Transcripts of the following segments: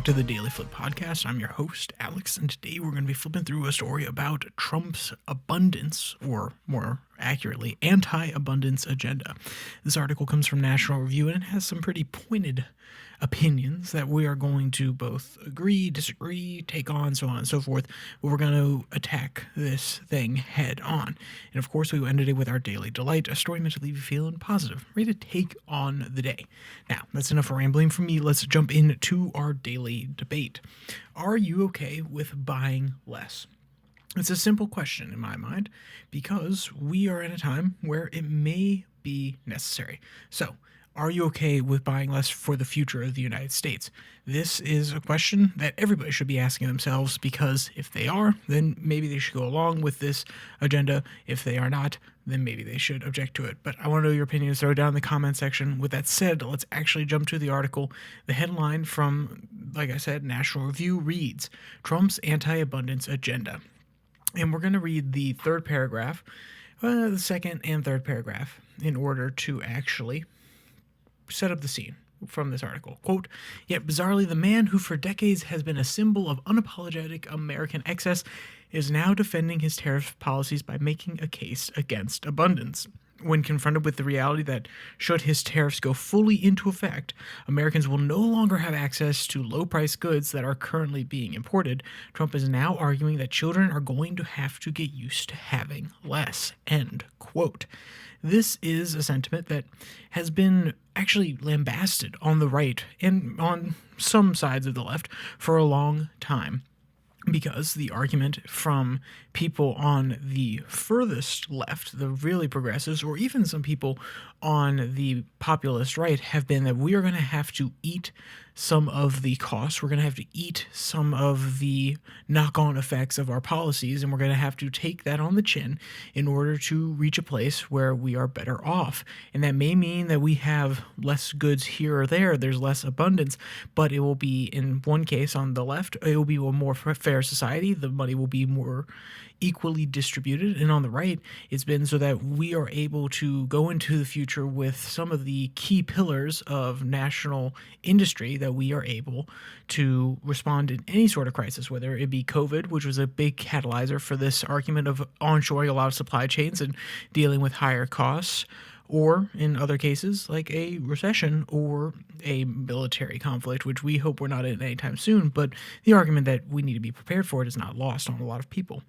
to the Daily Flip podcast. I'm your host, Alex, and today we're going to be flipping through a story about Trump's abundance, or more accurately, anti-abundance agenda. This article comes from National Review, and it has some pretty pointed opinions that we are going to both agree, disagree, take on, so on and so forth, but we're going to attack this thing head on. And of course, we ended it with our Daily Delight, a story meant to leave you feeling positive, ready to take on the day. Now, that's enough rambling from me. Let's jump into our daily debate. Are you okay with buying less? It's a simple question in my mind because we are in a time where it may be necessary. So, are you okay with buying less for the future of the United States? This is a question that everybody should be asking themselves, because if they are, then maybe they should go along with this agenda. If they are not, then maybe they should object to it. But I want to know your opinions. Throw it down in the comment section. With that said, let's actually jump to the article. The headline from, like I said, National Review reads, Trump's Anti-Abundance Agenda. And we're going to read the third paragraph, the second and third paragraph, in order to actually set up the scene from this article. Quote, yet bizarrely, the man who for decades has been a symbol of unapologetic American excess is now defending his tariff policies by making a case against abundance. When confronted with the reality that should his tariffs go fully into effect, Americans will no longer have access to low-priced goods that are currently being imported, Trump is now arguing that children are going to have to get used to having less. End quote. This is a sentiment that has been actually lambasted on the right and on some sides of the left for a long time, because the argument from people on the furthest left, the really progressives, or even some people on the populist right, have been that we are going to have to eat some of the costs. We're going to have to eat some of the knock-on effects of our policies, and we're going to have to take that on the chin in order to reach a place where we are better off. And that may mean that we have less goods here or there. There's less abundance, but it will be, in one case on the left, it will be a more fair society. The money will be more equally distributed, and on the right, it's been so that we are able to go into the future with some of the key pillars of national industry, that we are able to respond in any sort of crisis, whether it be COVID, which was a big catalyzer for this argument of onshoring a lot of supply chains and dealing with higher costs, or in other cases like a recession or a military conflict, which we hope we're not in anytime soon, but the argument that we need to be prepared for it is not lost on a lot of people.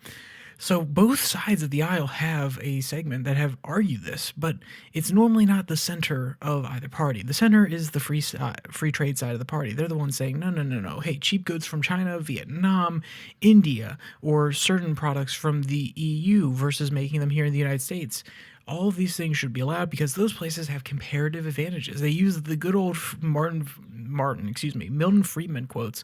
So both sides of the aisle have a segment that have argued this, but it's normally not the center of either party. The center is the free trade side of the party. They're the ones saying, no. Hey, cheap goods from China, Vietnam, India, or certain products from the EU versus making them here in the United States. All of these things should be allowed because those places have comparative advantages. They use the good old Milton Friedman quotes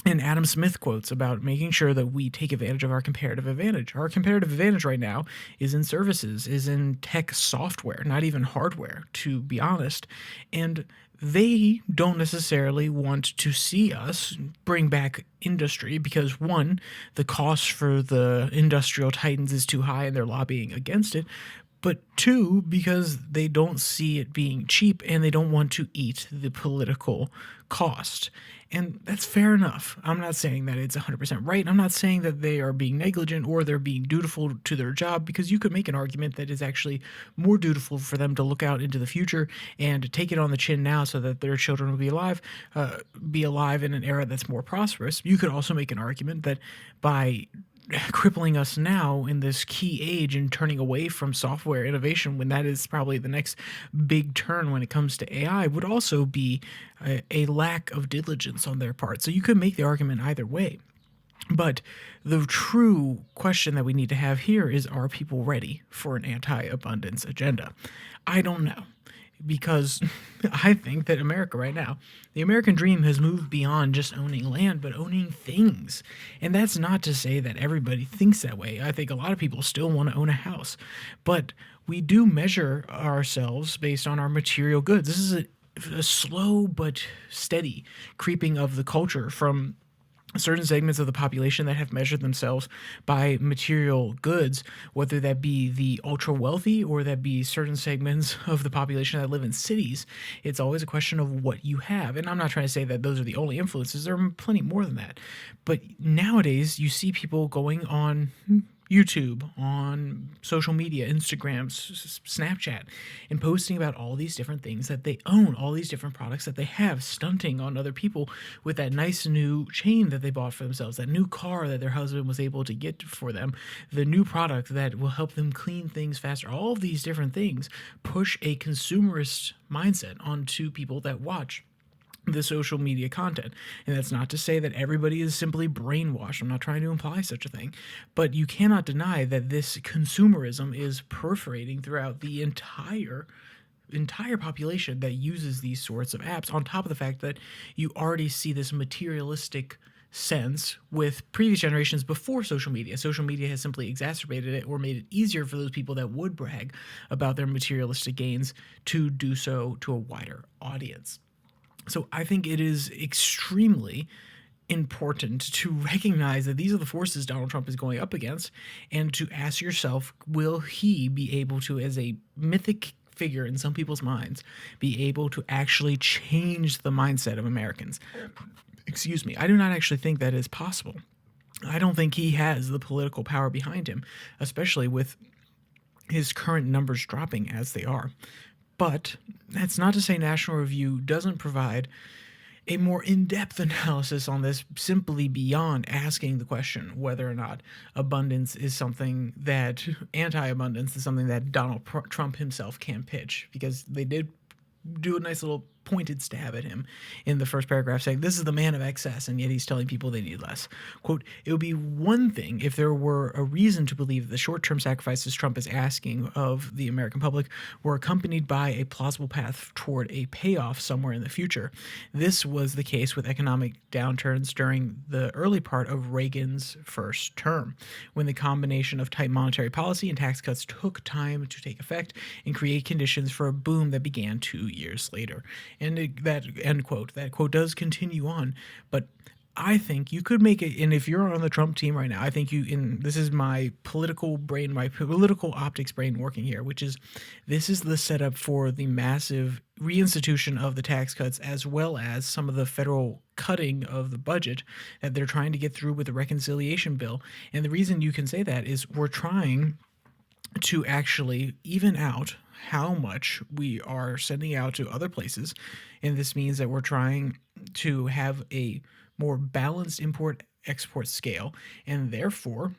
and Adam Smith quotes about making sure that we take advantage of our comparative advantage. Our comparative advantage right now is in services, is in tech software, not even hardware, to be honest. And they don't necessarily want to see us bring back industry because, one, the cost for the industrial titans is too high and they're lobbying against it. But two, because they don't see it being cheap and they don't want to eat the political cost. And that's fair enough. I'm not saying that it's 100% right. I'm not saying that they are being negligent or they're being dutiful to their job, because you could make an argument that is actually more dutiful for them to look out into the future and take it on the chin now so that their children will be alive in an era that's more prosperous. You could also make an argument that by crippling us now in this key age and turning away from software innovation, when that is probably the next big turn when it comes to AI, would also be a lack of diligence on their part. So you could make the argument either way. But the true question that we need to have here is, are people ready for an anti-abundance agenda? I don't know. Because I think that America right now, the American dream has moved beyond just owning land, but owning things. And that's not to say that everybody thinks that way. I think a lot of people still want to own a house. But we do measure ourselves based on our material goods. This is a slow but steady creeping of the culture from certain segments of the population that have measured themselves by material goods, whether that be the ultra wealthy or that be certain segments of the population that live in cities. It's always a question of what you have. And I'm not trying to say that those are the only influences, there are plenty more than that. But nowadays, you see people going on YouTube, on social media, Instagram, Snapchat, and posting about all these different things that they own, all these different products that they have, stunting on other people with that nice new chain that they bought for themselves, that new car that their husband was able to get for them, the new product that will help them clean things faster. All of these different things push a consumerist mindset onto people that watch the social media content. And that's not to say that everybody is simply brainwashed. I'm not trying to imply such a thing. But you cannot deny that this consumerism is perforating throughout the entire population that uses these sorts of apps, on top of the fact that you already see this materialistic sense with previous generations before social media. Social media has simply exacerbated it or made it easier for those people that would brag about their materialistic gains to do so to a wider audience. So I think it is extremely important to recognize that these are the forces Donald Trump is going up against, and to ask yourself, will he be able to, as a mythic figure in some people's minds, be able to actually change the mindset of Americans? Excuse me. I do not actually think that is possible. I don't think he has the political power behind him, especially with his current numbers dropping as they are. But that's not to say National Review doesn't provide a more in-depth analysis on this, simply beyond asking the question whether or not abundance is something that, anti-abundance is something that Donald Trump himself can pitch, because they did do a nice little pointed stab at him in the first paragraph, saying this is the man of excess, and yet he's telling people they need less. Quote, it would be one thing if there were a reason to believe the short-term sacrifices Trump is asking of the American public were accompanied by a plausible path toward a payoff somewhere in the future. This was the case with economic downturns during the early part of Reagan's first term, when the combination of tight monetary policy and tax cuts took time to take effect and create conditions for a boom that began 2 years later. And that end quote, that quote does continue on, but I think you could make it, and if you're on the Trump team right now, I think this is my political brain, my political optics brain working here, which is, this is the setup for the massive reinstitution of the tax cuts, as well as some of the federal cutting of the budget that they're trying to get through with the reconciliation bill. And the reason you can say that is we're trying to actually even out how much we are sending out to other places. And this means that we're trying to have a more balanced import-export scale. And therefore,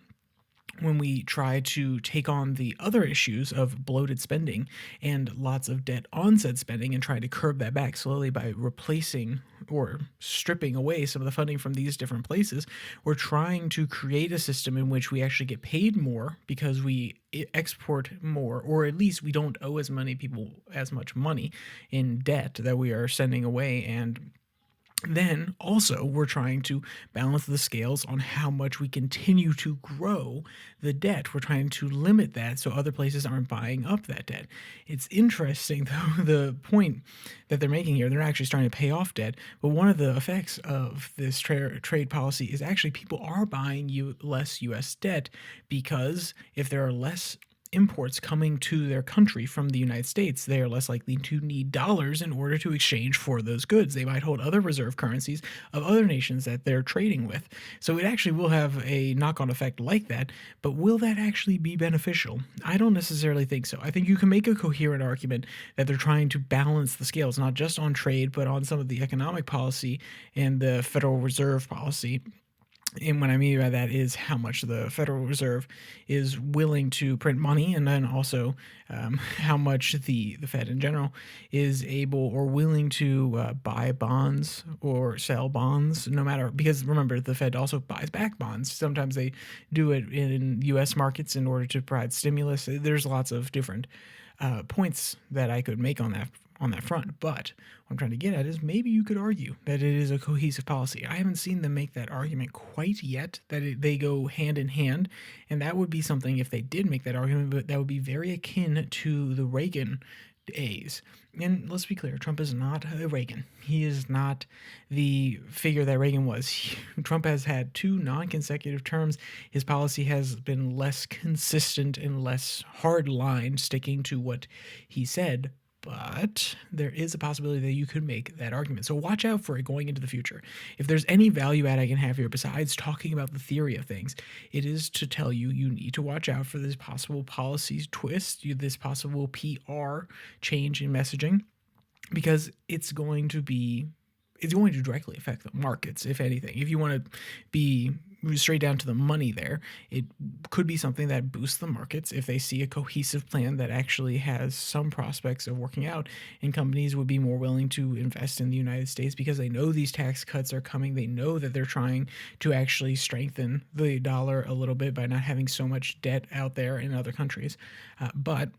when we try to take on the other issues of bloated spending and lots of debt on said spending and try to curb that back slowly by replacing or stripping away some of the funding from these different places, we're trying to create a system in which we actually get paid more because we export more, or at least we don't owe as many people as much money in debt that we are sending away. And then also we're trying to balance the scales on how much we continue to grow the debt. We're trying to limit that so other places aren't buying up that debt. It's interesting, though, the point that they're making here, they're actually starting to pay off debt, but one of the effects of this trade policy is actually people are buying less U.S. debt, because if there are less imports coming to their country from the United States, they are less likely to need dollars in order to exchange for those goods. They might hold other reserve currencies of other nations that they're trading with. So it actually will have a knock-on effect like that, but will that actually be beneficial? I don't necessarily think so. I think you can make a coherent argument that they're trying to balance the scales, not just on trade, but on some of the economic policy and the Federal Reserve policy. And what I mean by that is how much the Federal Reserve is willing to print money, and then also how much the Fed in general is able or willing to buy bonds or sell bonds, no matter, because remember, the Fed also buys back bonds. Sometimes they do it in U.S. markets in order to provide stimulus. There's lots of different points that I could make on that front, but what I'm trying to get at is maybe you could argue that it is a cohesive policy. I haven't seen them make that argument quite yet, that they go hand in hand, and that would be something, if they did make that argument, but that would be very akin to the Reagan A's. And let's be clear, Trump is not Reagan. He is not the figure that Reagan was. Trump has had 2 non-consecutive terms. His policy has been less consistent and less hard-line, sticking to what he said. But there is a possibility that you could make that argument. So watch out for it going into the future. If there's any value add I can have here besides talking about the theory of things, it is to tell you you need to watch out for this possible policy twist, this possible PR change in messaging, because it's going to directly affect the markets, if anything. If you want to be straight down to the money there, it could be something that boosts the markets if they see a cohesive plan that actually has some prospects of working out, and companies would be more willing to invest in the United States because they know these tax cuts are coming. They know that they're trying to actually strengthen the dollar a little bit by not having so much debt out there in other countries. But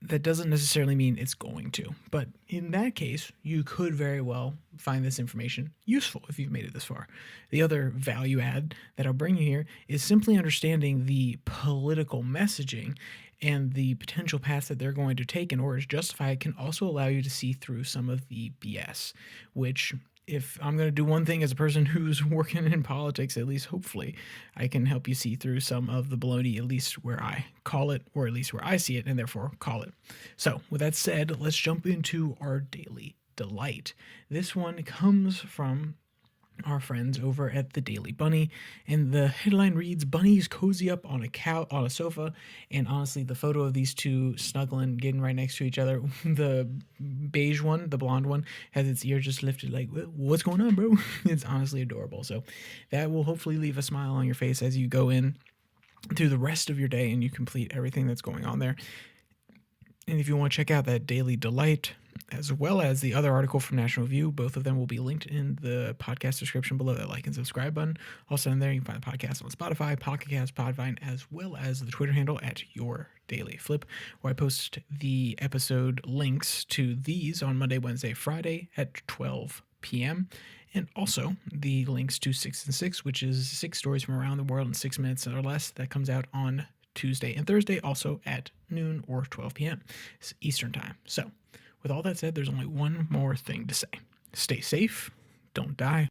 that doesn't necessarily mean it's going to. But in that case, you could very well find this information useful if you've made it this far. The other value add that I'll bring you here is simply understanding the political messaging and the potential paths that they're going to take in order to justify it can also allow you to see through some of the BS, which, if I'm going to do one thing as a person who's working in politics, at least hopefully, I can help you see through some of the baloney, at least where I call it, or at least where I see it, and therefore call it. So, with that said, let's jump into our daily delight. This one comes from our friends over at the Daily Bunny, and the headline reads, "Bunnies cozy up on a sofa." And honestly, the photo of these two snuggling, getting right next to each other, the beige one, the blonde one, has its ear just lifted like, "What's going on, bro?" It's honestly adorable. So that will hopefully leave a smile on your face as you go in through the rest of your day and you complete everything that's going on there. And if you want to check out that Daily Delight, as well as the other article from National Review, both of them will be linked in the podcast description below that like and subscribe button. Also in there, you can find the podcast on Spotify, Pocket Cast, Podvine, as well as the Twitter handle at Your Daily Flip, where I post the episode links to these on Monday, Wednesday, Friday at 12 p.m. And also the links to 6 and 6, which is 6 stories from around the world in 6 minutes or less. That comes out on Tuesday and Thursday, also at noon or 12 p.m. Eastern Time. So, with all that said, there's only one more thing to say. Stay safe, don't die.